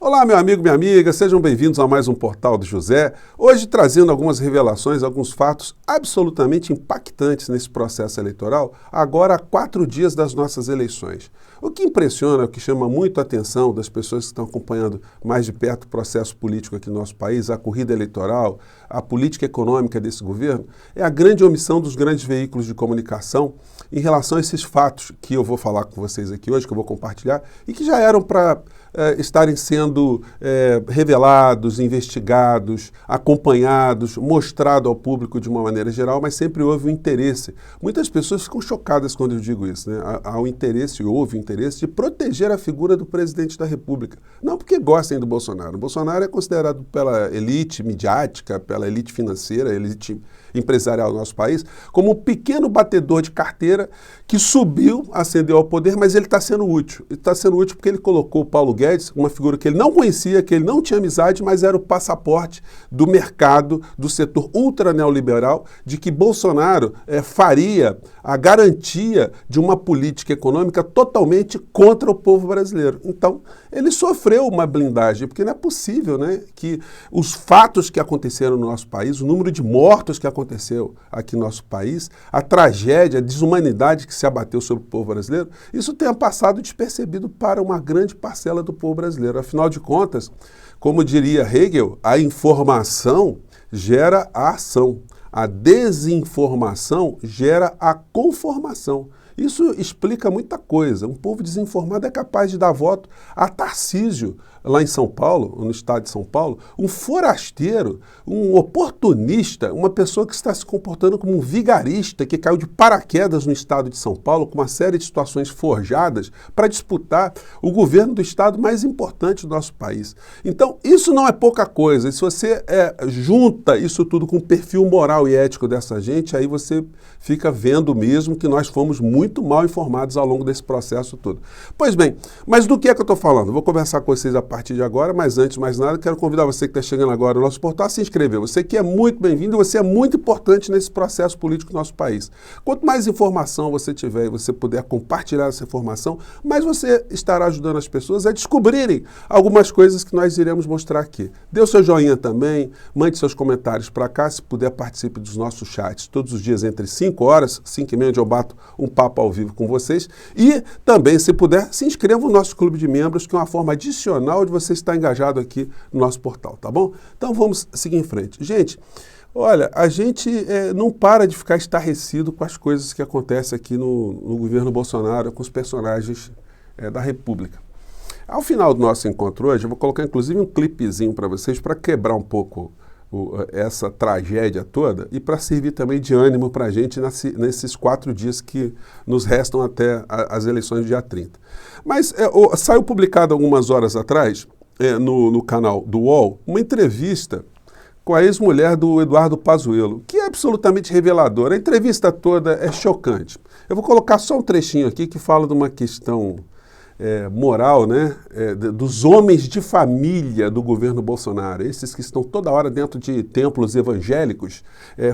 Olá, meu amigo, minha amiga, sejam bem-vindos a mais um Portal do José. Hoje trazendo algumas revelações, alguns fatos absolutamente impactantes nesse processo eleitoral, agora há 4 dias das nossas eleições. O que impressiona, o que chama muito a atenção das pessoas que estão acompanhando mais de perto o processo político aqui no nosso país, a corrida eleitoral, a política econômica desse governo, é a grande omissão dos grandes veículos de comunicação em relação a esses fatos que eu vou falar com vocês aqui hoje, que eu vou compartilhar, e que já eram para estarem sendo revelados, investigados, acompanhados, mostrado ao público de uma maneira geral, mas sempre houve um interesse. Muitas pessoas ficam chocadas quando eu digo isso, né? Há um interesse, houve um interesse de proteger a figura do presidente da República. Não porque gostem do Bolsonaro. O Bolsonaro é considerado pela elite midiática, pela elite financeira, elite empresarial do nosso país, como um pequeno batedor de carteira que subiu, ascendeu ao poder, mas ele está sendo útil. Ele está sendo útil porque ele colocou o Paulo Guedes, uma figura que ele não conhecia, que ele não tinha amizade, mas era o passaporte do mercado, do setor ultra neoliberal, de que Bolsonaro faria a garantia de uma política econômica totalmente contra o povo brasileiro. Então, ele sofreu uma blindagem, porque não é possível, né, que os fatos que aconteceram no nosso país, o número de mortos que aconteceu aqui no nosso país, a tragédia, a desumanidade que se abateu sobre o povo brasileiro, isso tenha passado despercebido para uma grande parcela do povo brasileiro. Afinal de contas, como diria Hegel, a informação gera a ação. A desinformação gera a conformação. Isso explica muita coisa. Um povo desinformado é capaz de dar voto a Tarcísio, lá em São Paulo, no estado de São Paulo, um forasteiro, um oportunista, uma pessoa que está se comportando como um vigarista, que caiu de paraquedas no estado de São Paulo, com uma série de situações forjadas, para disputar o governo do estado mais importante do nosso país. Então, isso não é pouca coisa. E se você junta isso tudo com o perfil moral e ético dessa gente, aí você fica vendo mesmo que nós fomos muito mal informados ao longo desse processo todo. Pois bem, mas do que é que eu estou falando? Vou conversar com vocês a partir de agora, mas antes de mais nada, quero convidar você que está chegando agora no nosso portal a se inscrever. Você que é muito bem-vindo, você é muito importante nesse processo político do nosso país. Quanto mais informação você tiver e você puder compartilhar essa informação, mais você estará ajudando as pessoas a descobrirem algumas coisas que nós iremos mostrar aqui. Dê o seu joinha também, mande seus comentários para cá, se puder participe dos nossos chats todos os dias entre 5 horas, 5h30, onde eu bato um papo ao vivo com vocês. E também, se puder, se inscreva no nosso clube de membros, que é uma forma adicional de você estar engajado aqui no nosso portal, tá bom? Então vamos seguir em frente. Gente, olha, a gente não para de ficar estarrecido com as coisas que acontecem aqui no governo Bolsonaro, com os personagens da República. Ao final do nosso encontro hoje, eu vou colocar inclusive um clipezinho para vocês, para quebrar um pouco essa tragédia toda e para servir também de ânimo para a gente nesses 4 dias que nos restam até as eleições do dia 30. Mas saiu publicado algumas horas atrás, no canal do UOL, uma entrevista com a ex-mulher do Eduardo Pazuello, que é absolutamente reveladora. A entrevista toda é chocante. Eu vou colocar só um trechinho aqui que fala de uma questão moral, né, dos homens de família do governo Bolsonaro, esses que estão toda hora dentro de templos evangélicos,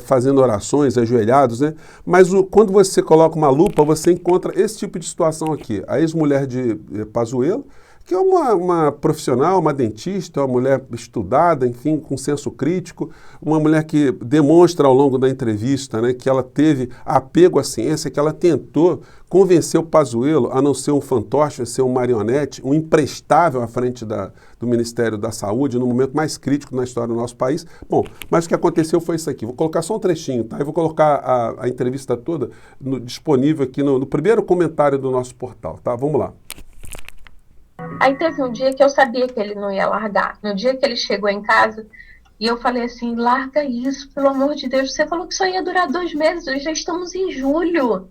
fazendo orações, ajoelhados, né? Mas quando você coloca uma lupa, você encontra esse tipo de situação aqui. A ex-mulher de Pazuello, que é uma profissional, uma dentista, uma mulher estudada, enfim, com senso crítico, uma mulher que demonstra ao longo da entrevista, né, que ela teve apego à ciência, que ela tentou convencer o Pazuello a não ser um fantoche, a ser um marionete, um imprestável à frente do Ministério da Saúde, no momento mais crítico na história do nosso país. Bom, mas o que aconteceu foi isso aqui. Vou colocar só um trechinho, tá? Eu vou colocar a entrevista toda disponível aqui no primeiro comentário do nosso portal, tá? Vamos lá. Aí teve um dia que eu sabia que ele não ia largar. No dia que ele chegou em casa, e eu falei assim, larga isso, pelo amor de Deus. Você falou que só ia durar 2 meses, hoje já estamos em julho.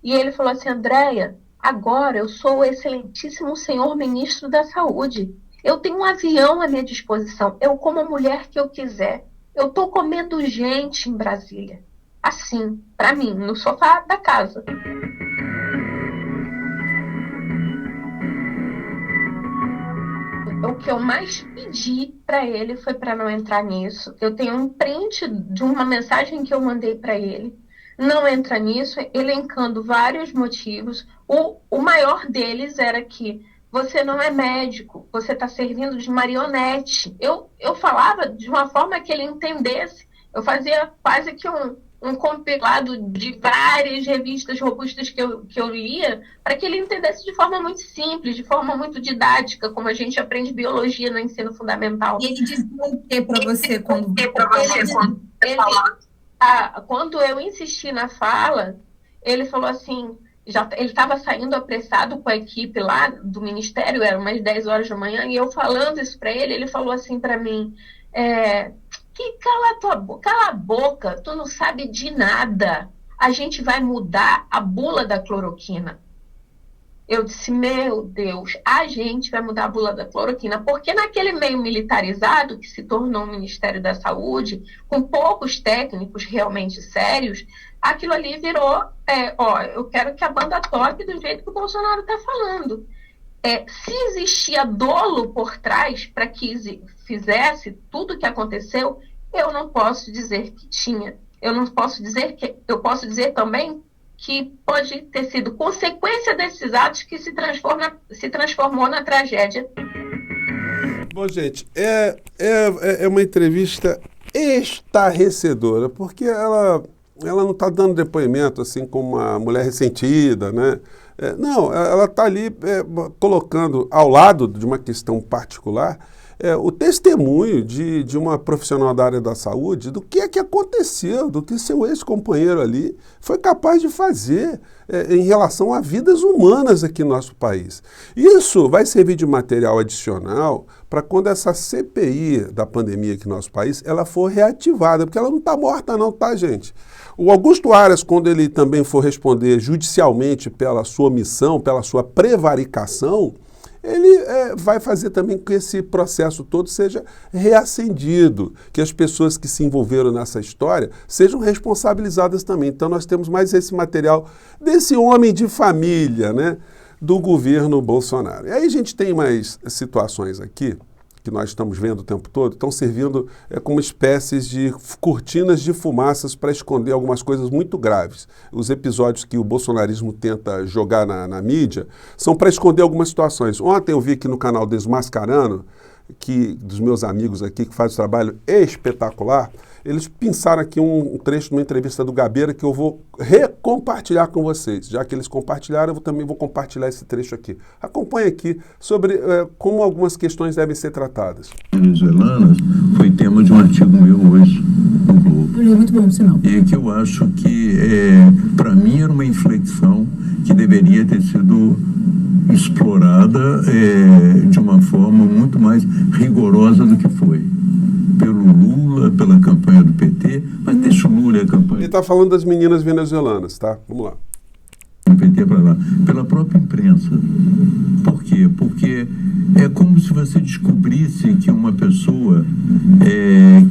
E ele falou assim, Andréia, agora eu sou o excelentíssimo senhor ministro da Saúde. Eu tenho um avião à minha disposição. Eu como a mulher que eu quiser. Eu estou comendo gente em Brasília. Assim, para mim, no sofá da casa. O que eu mais pedi para ele foi para não entrar nisso. Eu tenho um print de uma mensagem que eu mandei para ele. Não entra nisso, elencando vários motivos. O maior deles era que você não é médico, você está servindo de marionete. Eu falava de uma forma que ele entendesse. Eu fazia quase que um compilado de várias revistas robustas que eu lia, para que ele entendesse de forma muito simples, de forma muito didática, como a gente aprende biologia no ensino fundamental. E ele dizia o que para você quando quando eu insisti na fala, ele falou assim, ele estava saindo apressado com a equipe lá do Ministério, eram umas 10 horas da manhã, e eu falando isso para ele falou assim para mim, cala a boca, tu não sabe de nada, a gente vai mudar a bula da cloroquina. Eu disse, meu Deus, a gente vai mudar a bula da cloroquina, porque naquele meio militarizado que se tornou o Ministério da Saúde, com poucos técnicos realmente sérios, aquilo ali virou, eu quero que a banda toque do jeito que o Bolsonaro está falando. Se existia dolo por trás para que fizesse tudo o que aconteceu, eu não posso dizer que tinha. Eu posso dizer também que pode ter sido consequência desses atos que se transformou na tragédia. Bom, gente, é uma entrevista estarrecedora, porque ela não está dando depoimento assim como uma mulher ressentida, né? Não, ela está ali colocando ao lado de uma questão particular o testemunho de uma profissional da área da saúde do que é que aconteceu, do que seu ex-companheiro ali foi capaz de fazer em relação a vidas humanas aqui no nosso país. Isso vai servir de material adicional para quando essa CPI da pandemia aqui no nosso país ela for reativada, porque ela não está morta não, tá, gente? O Augusto Aras, quando ele também for responder judicialmente pela sua omissão, pela sua prevaricação, ele vai fazer também que esse processo todo seja reacendido, que as pessoas que se envolveram nessa história sejam responsabilizadas também. Então nós temos mais esse material desse homem de família, né, do governo Bolsonaro. E aí a gente tem mais situações aqui que nós estamos vendo o tempo todo, estão servindo como espécies de cortinas de fumaças para esconder algumas coisas muito graves. Os episódios que o bolsonarismo tenta jogar na mídia são para esconder algumas situações. Ontem eu vi aqui no canal Desmascarando, dos meus amigos aqui que fazem um trabalho espetacular, eles pensaram aqui um trecho de uma entrevista do Gabeira que eu vou recompartilhar com vocês. Já que eles compartilharam, eu também vou compartilhar esse trecho aqui. Acompanhe aqui sobre como algumas questões devem ser tratadas. Venezuelanas foi tema de um artigo meu hoje no Globo. Muito bom, sinal. E que eu acho que, para mim, era uma inflexão que deveria ter sido explorada de uma forma muito mais rigorosa do que foi. Pelo Lula, pela campanha do PT, mas deixa o Lula e a campanha... Ele está falando das meninas venezuelanas, tá? Vamos lá. O PT para lá, pela própria imprensa. Por quê? Porque é como se você descobrisse que uma pessoa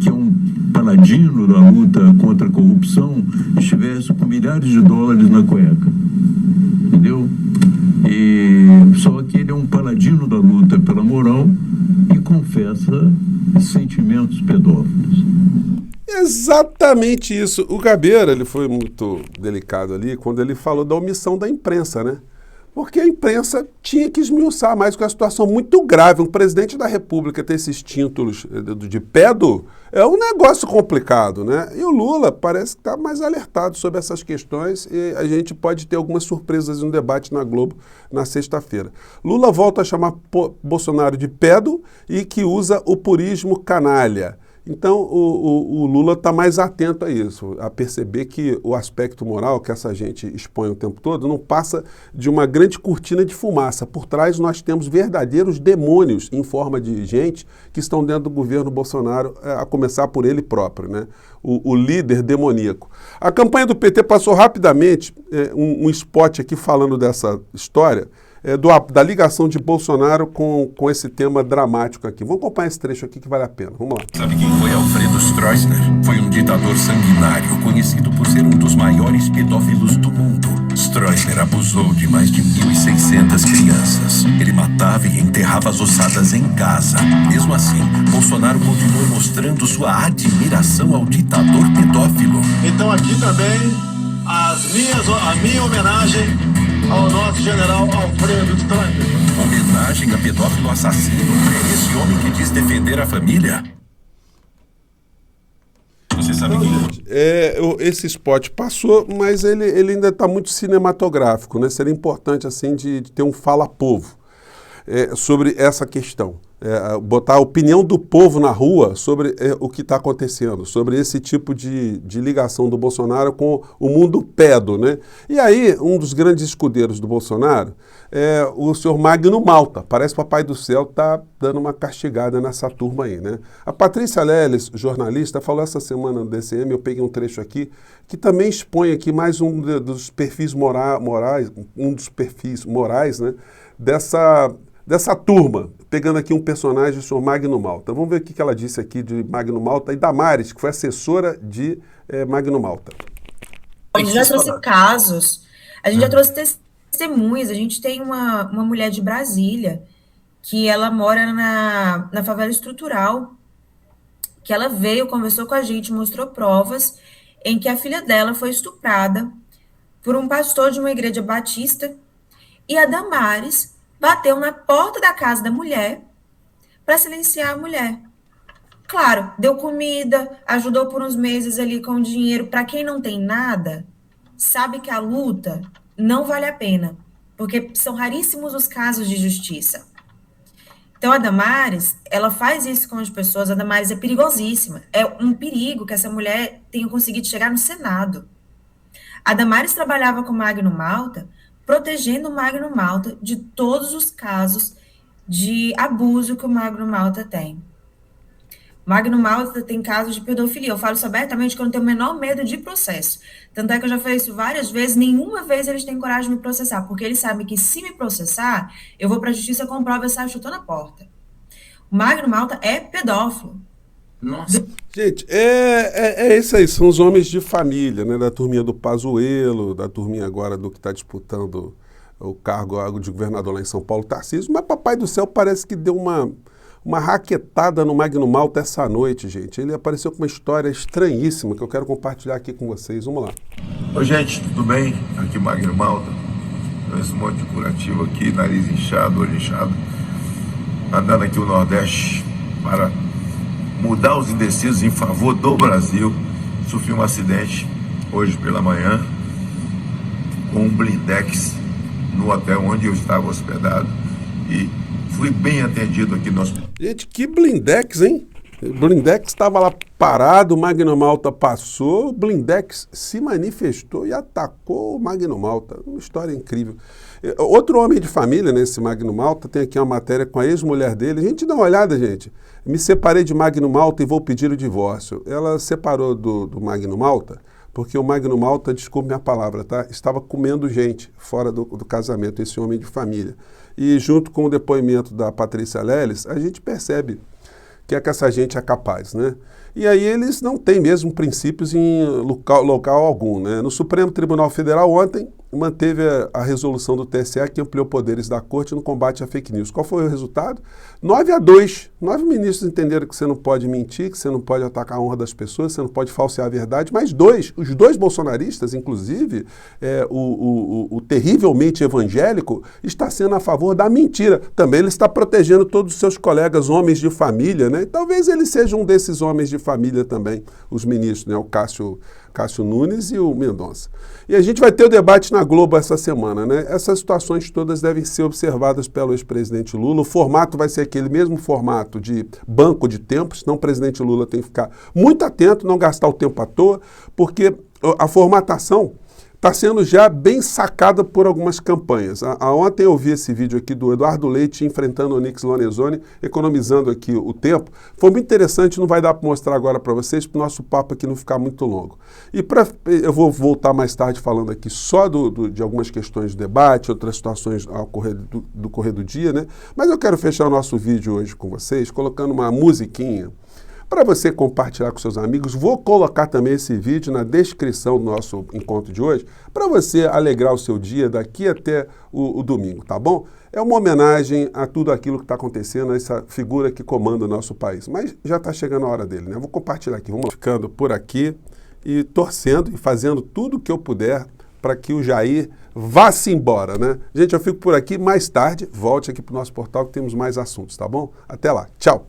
que é um paladino da luta contra a corrupção estivesse com milhares de dólares na cueca. Entendeu? Só que ele é um paladino da luta pela moral e confessa sentimentos pedófilos. Exatamente isso. O Gabeira, ele foi muito delicado ali quando ele falou da omissão da imprensa, né? Porque a imprensa tinha que esmiuçar mais com a situação muito grave. Um presidente da República ter esses títulos de pedo é um negócio complicado, né? E o Lula parece que está mais alertado sobre essas questões e a gente pode ter algumas surpresas no debate na Globo na sexta-feira. Lula volta a chamar Bolsonaro de pedo e que usa o purismo canalha. Então, o Lula está mais atento a isso, a perceber que o aspecto moral que essa gente expõe o tempo todo não passa de uma grande cortina de fumaça. Por trás nós temos verdadeiros demônios em forma de gente que estão dentro do governo Bolsonaro, a começar por ele próprio, né? O líder demoníaco. A campanha do PT passou rapidamente um spot aqui falando dessa história, da ligação de Bolsonaro com esse tema dramático aqui. Vamos acompanhar esse trecho aqui que vale a pena. Vamos lá. Sabe quem foi Alfredo Stroessner? Foi um ditador sanguinário, conhecido por ser um dos maiores pedófilos do mundo. Stroessner abusou de mais de 1.600 crianças. Ele matava e enterrava as ossadas em casa. Mesmo assim, Bolsonaro continuou mostrando sua admiração ao ditador pedófilo. Então aqui também a minha homenagem ao nosso general Alfredo Stroessner. Homenagem a pedófilo assassino. É esse homem que diz defender a família? Você sabe Então, que... gente, esse spot passou, mas ele ainda está muito cinematográfico, né? Seria importante assim de ter um fala-povo sobre essa questão. Botar a opinião do povo na rua sobre o que está acontecendo, sobre esse tipo de ligação do Bolsonaro com o mundo pedo, né? E aí, um dos grandes escudeiros do Bolsonaro é o senhor Magno Malta. Parece que o Papai do Céu está dando uma castigada nessa turma aí, né? A Patrícia Leles, jornalista, falou essa semana no DCM, eu peguei um trecho aqui, que também expõe aqui mais um dos perfis morais, né? Dessa turma, pegando aqui um personagem, o senhor Magno Malta. Vamos ver o que ela disse aqui de Magno Malta e Damares, que foi assessora de Magno Malta. A gente já trouxe casos, a gente já trouxe testemunhas. A gente tem uma mulher de Brasília, que ela mora na favela estrutural, que ela veio, conversou com a gente, mostrou provas em que a filha dela foi estuprada por um pastor de uma igreja batista, e a Damares bateu na porta da casa da mulher para silenciar a mulher. Claro, deu comida, ajudou por uns meses ali com dinheiro. Para quem não tem nada, sabe que a luta não vale a pena, porque são raríssimos os casos de justiça. Então, a Damares, ela faz isso com as pessoas. A Damares é perigosíssima. É um perigo que essa mulher tenha conseguido chegar no Senado. A Damares trabalhava com o Magno Malta, protegendo o Magno Malta de todos os casos de abuso que o Magno Malta tem. O Magno Malta tem casos de pedofilia. Eu falo isso abertamente, que eu não tenho o menor medo de processo. Tanto é que eu já falei isso várias vezes, nenhuma vez eles têm coragem de me processar, porque eles sabem que se me processar, eu vou para a justiça com prova e saio chutando a porta. O Magno Malta é pedófilo. Nossa. Gente, é isso aí, são os homens de família, né? Da turminha do Pazuello, da turminha agora do que está disputando o cargo de governador lá em São Paulo, Tarcísio, mas Papai do Céu parece que deu uma raquetada no Magno Malta essa noite, gente. Ele apareceu com uma história estranhíssima que eu quero compartilhar aqui com vocês. Vamos lá. Oi, gente, tudo bem? Aqui Magno Malta. Esse monte de curativo aqui, nariz inchado, olho inchado. Andando aqui o Nordeste para mudar os indecisos em favor do Brasil. Sofri um acidente hoje pela manhã com um blindex no hotel onde eu estava hospedado e fui bem atendido aqui no hospital. Gente, que blindex, hein? O blindex estava lá parado, o Magno Malta passou, o blindex se manifestou e atacou o Magno Malta. Uma história incrível. Outro homem de família, nesse Magno Malta, tem aqui uma matéria com a ex-mulher dele. A gente dá uma olhada, gente. Me separei de Magno Malta e vou pedir o divórcio. Ela separou do Magno Malta porque o Magno Malta, desculpe minha palavra, tá? Estava comendo gente fora do casamento, esse homem de família. E junto com o depoimento da Patrícia Leles, a gente percebe que essa gente é capaz, né? E aí eles não têm mesmo princípios em local algum, né? No Supremo Tribunal Federal ontem manteve a resolução do TSE que ampliou poderes da Corte no combate à fake news. Qual foi o resultado? 9-2. 9 ministros entenderam que você não pode mentir, que você não pode atacar a honra das pessoas, você não pode falsear a verdade, mas os dois bolsonaristas, inclusive, o terrivelmente evangélico, está sendo a favor da mentira. Também ele está protegendo todos os seus colegas, homens de família, né? Talvez ele seja um desses homens de família também, os ministros, né? O Cássio Nunes e o Mendonça. E a gente vai ter o debate na Globo essa semana, né? Essas situações todas devem ser observadas pelo ex-presidente Lula. O formato vai ser aquele mesmo formato de banco de tempo, senão o presidente Lula tem que ficar muito atento, não gastar o tempo à toa, porque a formatação está sendo já bem sacada por algumas campanhas. Ontem eu vi esse vídeo aqui do Eduardo Leite enfrentando o Onyx Lorenzoni, economizando aqui o tempo. Foi muito interessante, não vai dar para mostrar agora para vocês, para o nosso papo aqui não ficar muito longo. Eu vou voltar mais tarde falando aqui só de algumas questões do debate, outras situações ao correr do dia, né? Mas eu quero fechar o nosso vídeo hoje com vocês, colocando uma musiquinha para você compartilhar com seus amigos. Vou colocar também esse vídeo na descrição do nosso encontro de hoje, para você alegrar o seu dia daqui até o domingo, tá bom? É uma homenagem a tudo aquilo que está acontecendo, a essa figura que comanda o nosso país. Mas já está chegando a hora dele, né? Eu vou compartilhar aqui, vamos ficando por aqui e torcendo e fazendo tudo o que eu puder para que o Jair vá-se embora, né? Gente, eu fico por aqui. Mais tarde, volte aqui para o nosso portal que temos mais assuntos, tá bom? Até lá. Tchau.